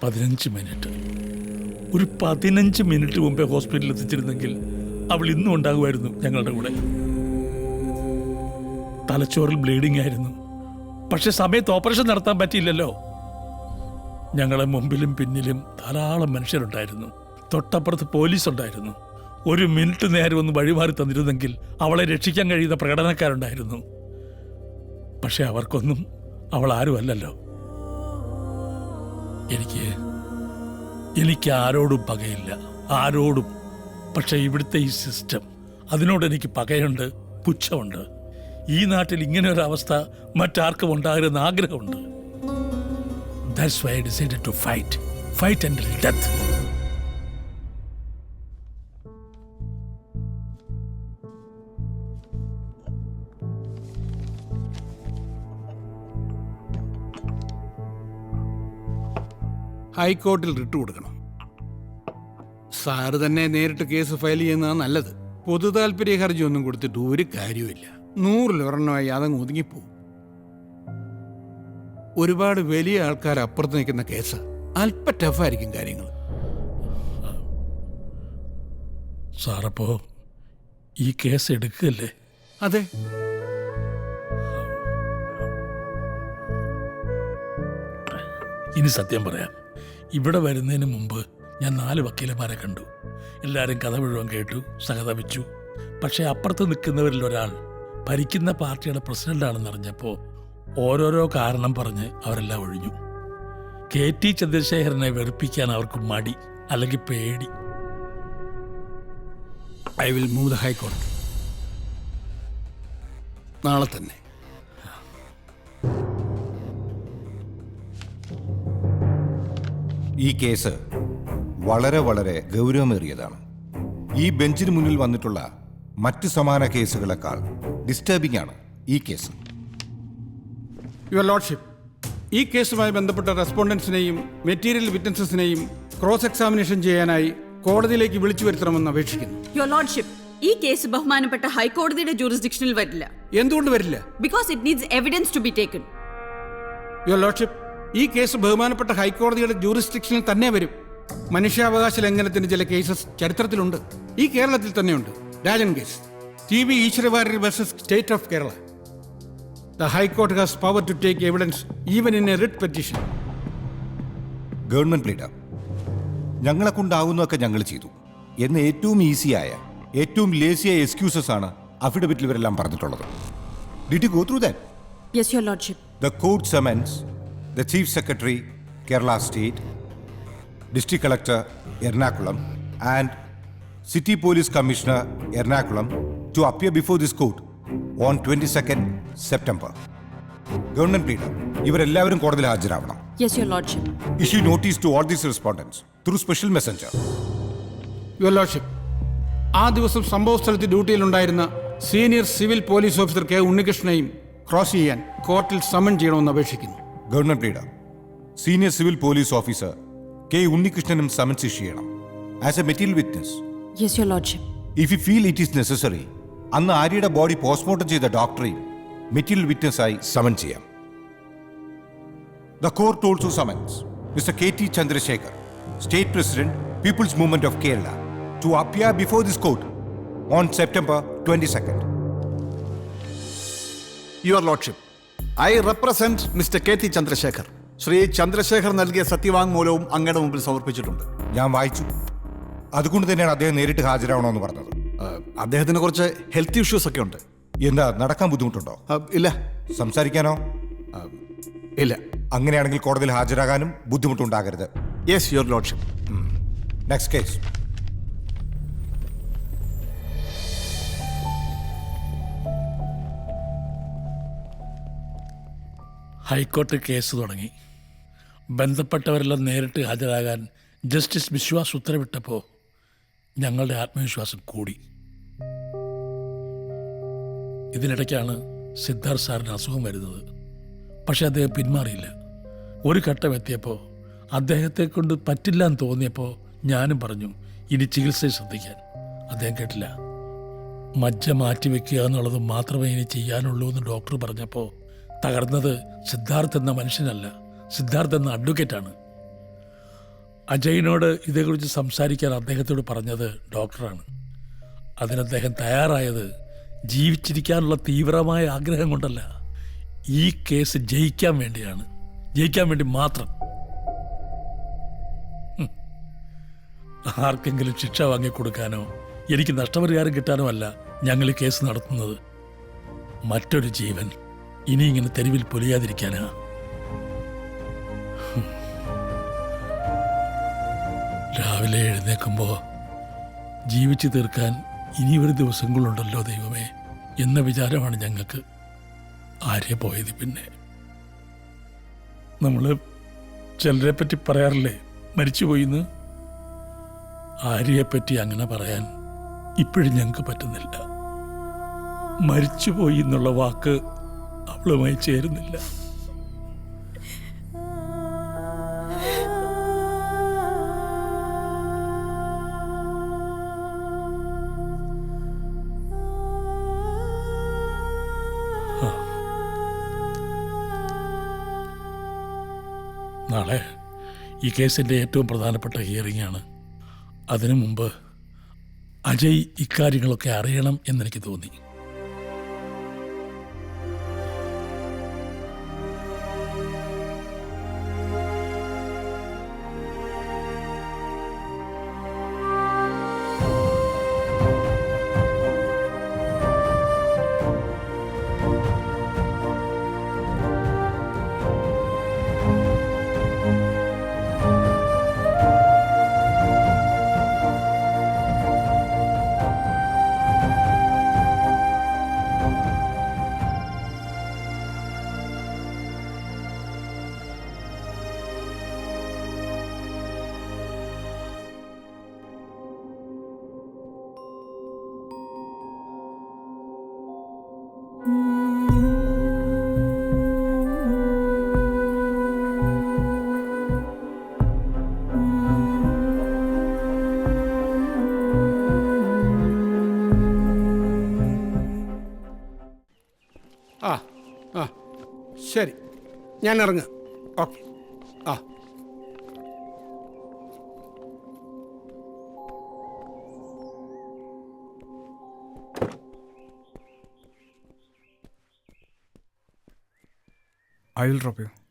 15 minute. ഒരു 15 minute മുമ്പേ ഹോസ്പിറ്റലിൽ എത്തിച്ചിരുന്നെങ്കിൽ അവൾ ഇന്നും ഉണ്ടാകുമായിരുന്നു ഞങ്ങളുടെ കൂടെ. തലച്ചോറിൽ ബ്ലീഡിംഗ് ആയിരുന്നു. പക്ഷെ സമയത്ത് ഓപ്പറേഷൻ നടത്താൻ പറ്റിയില്ലല്ലോ. ഞങ്ങളെ മുമ്പിലും പിന്നിലും ധാരാളം മനുഷ്യരുണ്ടായിരുന്നു. തൊട്ടപ്പുറത്ത് പോലീസ് ഉണ്ടായിരുന്നു. ഒരു മിനിറ്റ് നേരം ഒന്ന് വഴിമാറി തന്നിരുന്നെങ്കിൽ അവളെ രക്ഷിക്കാൻ കഴിയുന്ന പ്രകടനക്കാരുണ്ടായിരുന്നു. പക്ഷെ അവർക്കൊന്നും അവൾ ആരുമല്ലല്ലോ. എനിക്ക് ആരോടും പകയില്ല, ആരോടും. പക്ഷെ ഇവിടുത്തെ ഈ സിസ്റ്റം, അതിനോട് എനിക്ക് പകയുണ്ട്, പുച്ഛമുണ്ട്. ഈ നാട്ടിൽ ഇങ്ങനെ ഒരു അവസ്ഥ മറ്റാർക്കും ഉണ്ടാകരുതെന്ന് ആഗ്രഹമുണ്ട്. That's why I decided to fight until death. ഹൈക്കോർട്ടിൽ റിട്ട് കൊടുക്കണം. സാറ് തന്നെ നേരിട്ട് കേസ് ഫയൽ ചെയ്യുന്നതാണ് നല്ലത്. പൊതു താല്പര്യ ഹർജി ഒന്നും കൊടുത്തിട്ട് ഒരു കാര്യമില്ല. 100-ൽ അതങ്ങ് ഒതുങ്ങിപ്പോവും. ഒരുപാട് വലിയ ആൾക്കാർ അപ്പുറത്ത് നിൽക്കുന്ന കേസ്, അല്പ ടഫായിരിക്കും കാര്യങ്ങൾ. സാറപ്പോ ഈ കേസ് എടുക്കല്ലേ? അതെ. ഇനി സത്യം പറയാം, ഇവിടെ വരുന്നതിന് മുമ്പ് ഞാൻ 4 വക്കീലന്മാരെ കണ്ടു. എല്ലാവരും കഥ മുഴുവൻ കേട്ടു, സഹതപിച്ചു. പക്ഷെ അപ്പുറത്ത് നിൽക്കുന്നവരിൽ ഒരാൾ ഭരിക്കുന്ന പാർട്ടിയുടെ പ്രസിഡന്റാണെന്നറിഞ്ഞപ്പോൾ ഓരോരോ കാരണം പറഞ്ഞ് അവരെല്ലാം ഒഴിഞ്ഞു. KT ചന്ദ്രശേഖരനെ വെറുപ്പിക്കാൻ അവർക്ക് മടി, അല്ലെങ്കിൽ പേടി. I will move the high court നാളെ തന്നെ. ഈ കേസ് വളരെ വളരെ ഗൗരവമേറിയതാണ്. ഈ ബെഞ്ചിന് മുന്നിൽ വന്നിട്ടുള്ള മറ്റ് സമാന കേസുകളെക്കാൾ ഡിസ്റ്റർബിംഗ് ആണ് ഈ കേസ്. യുവർ ലോർഡ്ഷിപ്പ്, ഈ കേസുമായി ബന്ധപ്പെട്ട റെസ്പോണ്ടൻസിനെയും മെറ്റീരിയൽ വിറ്റ്നസസിനെയും ക്രോസ് എക്സാമിനേഷൻ ചെയ്യാനായി കോടതിയിലേക്ക് വിളിച്ചു വരുത്തണമെന്ന് അപേക്ഷിക്കുന്നു. യുവർ ലോർഡ്ഷിപ്പ്, ഈ കേസ് ബഹുമാനപ്പെട്ട ഹൈക്കോടതിയുടെ ജൂറിസ്ഡിക്ഷനിൽ വരില്ല. എന്തുകൊണ്ട് വരില്ല? Because it needs evidence to be taken. Your lordship, ഈ കേസ് ബഹുമാനപ്പെട്ട ഹൈക്കോടതിയുടെ ജൂറിസ്ഡിക്ഷനിൽ തന്നെ വരും. മനുഷ്യാവകാശ ലംഘനത്തിന് ചില കേസസ് ചരിത്രത്തിലുണ്ട്. ഈ കേരളത്തിൽ തന്നെയുണ്ട്. Rajan case, TB Eswara Warrier versus state of Kerala. The High Court has power to take evidence even in a writ petition. Government leader, ഞങ്ങളെ കൊണ്ടാവുന്നതൊക്കെ ഞങ്ങൾ ചെയ്തു എന്ന് ഏറ്റവും ഈസിയായ, ഏറ്റവും ലേസിയായ എക്സ്ക്യൂസസ് ആണ് അഫിഡവിറ്റിൽ ഇവരെല്ലാം പറഞ്ഞിട്ടുള്ളത്. Did you go through that? Yes, your lordship. The court summons the Chief Secretary, Kerala State, District Collector, Ernakulam, and City Police Commissioner, Ernakulam, to appear before this court on 22nd September. Government leader, ഇവരെല്ലാവരും കോടതിയിൽ ഹാജരാവണം. Yes, your lordship. Issue notice to all these respondents through special messenger. Your lordship, ആ ദിവസം സംഭവ സ്ഥലത്ത് ഡ്യൂട്ടിയിലുണ്ടായിരുന്ന senior civil police officer K. ഉണ്ണികൃഷ്ണനെയും cross ചെയ്യാൻ കോർട്ടിൽ സമൺ ചെയ്യണമെന്ന് അപേക്ഷിക്കുന്നു. Government leader, senior civil police officer K. ഉണ്ണികൃഷ്ണനും സമൻസ് ഇഷ്യൂ ചെയ്യണം as a material witness. Yes, your lordship. If you feel it is necessary, അന്ന് ആര്യയുടെ ബോഡി പോസ്റ്റ്മോർട്ടം ചെയ്ത ഡോക്ടറെയും മെറ്റീരിയൽ വിറ്റ്നസ്സായി സമൻ ചെയ്യാം. The court also summons mister KT Chandrashekhar, state president, people's movement of Kerala, to appear before this court on September 22nd. Your lordship, I represent mister KT Chandrashekhar. Shri Chandrashekhar നൽകിയ സത്യവാങ്മൂലവും അങ്ങയുടെ മുമ്പിൽ സമർപ്പിച്ചിട്ടുണ്ട്. ഞാൻ വായിച്ചു. അതുകൊണ്ട് തന്നെയാണ് അദ്ദേഹം നേരിട്ട് ഹാജരാവണമെന്ന് പറഞ്ഞത്. അദ്ദേഹത്തിന് കുറച്ച് ഹെൽത്ത് ഇഷ്യൂസ് ഒക്കെ ഉണ്ട്. എന്താ, നടക്കാൻ ബുദ്ധിമുട്ടുണ്ടോ? ഇല്ല. സംസാരിക്കാനോ? ഇല്ല. അങ്ങനെയാണെങ്കിൽ കോടതിയിൽ ഹാജരാകാനും ബുദ്ധിമുട്ടുണ്ടാകരുത്. Yes your lordship. Next case. High court case തുടങ്ങി. ബന്ധപ്പെട്ടവരെല്ലാം നേരിട്ട് ഹാജരാകാൻ ജസ്റ്റിസ് വിശ്വാസ് ഉത്തരവിട്ടപ്പോൾ ഞങ്ങളുടെ ആത്മവിശ്വാസം കൂടി. ഇതിനിടയ്ക്കാണ് സിദ്ധാർത്ഥ് സാറിന് അസുഖം വരുന്നത്. പക്ഷെ അദ്ദേഹം പിന്മാറിയില്ല. ഒരു ഘട്ടം എത്തിയപ്പോൾ അദ്ദേഹത്തെ കൊണ്ട് പറ്റില്ല എന്ന് തോന്നിയപ്പോൾ ഞാനും പറഞ്ഞു ഇനി ചികിത്സയെ ശ്രദ്ധിക്കാൻ. അദ്ദേഹം കേട്ടില്ല. മജ്ജ മാറ്റിവെക്കുക എന്നുള്ളത് മാത്രമേ ഇനി ചെയ്യാനുള്ളൂ എന്ന് ഡോക്ടർ പറഞ്ഞപ്പോൾ തകർന്നത് സിദ്ധാർത്ഥ് എന്ന മനുഷ്യനല്ല, സിദ്ധാർത്ഥ് എന്ന അഡ്വക്കേറ്റാണ്. അജയിനോട് ഇതേക്കുറിച്ച് സംസാരിക്കാൻ അദ്ദേഹത്തോട് പറഞ്ഞത് ഡോക്ടറാണ്. അതിന് അദ്ദേഹം തയ്യാറായത് ജീവിച്ചിരിക്കാനുള്ള തീവ്രമായ ആഗ്രഹം കൊണ്ടല്ല, ഈ കേസ് ജയിക്കാൻ വേണ്ടിയാണ്. ജയിക്കാൻ വേണ്ടി മാത്രം. ആർക്കെങ്കിലും ശിക്ഷ വാങ്ങിക്കൊടുക്കാനോ എനിക്ക് നഷ്ടപരിഹാരം കിട്ടാനോ അല്ല ഞങ്ങൾ ഈ കേസ് നടത്തുന്നത്. മറ്റൊരു ജീവൻ ഇനി ഇങ്ങനെ തെരുവിൽ പൊലിയാതിരിക്കാനാ. രാവിലെ എഴുന്നേൽക്കുമ്പോൾ ജീവിച്ചു തീർക്കാൻ ഇനി ഒരു ദിവസങ്ങളുണ്ടല്ലോ ദൈവമേ എന്ന വിചാരമാണ് ഞങ്ങൾക്ക്. ആര്യ പോയത് പിന്നെ നമ്മൾ ചിലരെ പറ്റി പറയാറില്ലേ മരിച്ചുപോയിന്ന്. ആര്യയെപ്പറ്റി അങ്ങനെ പറയാൻ ഇപ്പോഴും ഞങ്ങൾക്ക് പറ്റുന്നില്ല. മരിച്ചുപോയി എന്നുള്ള വാക്ക് അവളുമായി ചേരുന്നില്ല. നാളെ ഈ കേസിൻ്റെ ഏറ്റവും പ്രധാനപ്പെട്ട ഹിയറിംഗ് ആണ്. അതിനു മുമ്പ് അജയ് ഇക്കാര്യങ്ങളൊക്കെ അറിയണം എന്നെനിക്ക് തോന്നി. ആ ആ ശരി, ഞാൻ ഇറങ്ങുക. ഓക്കെ. ആ I will drop you.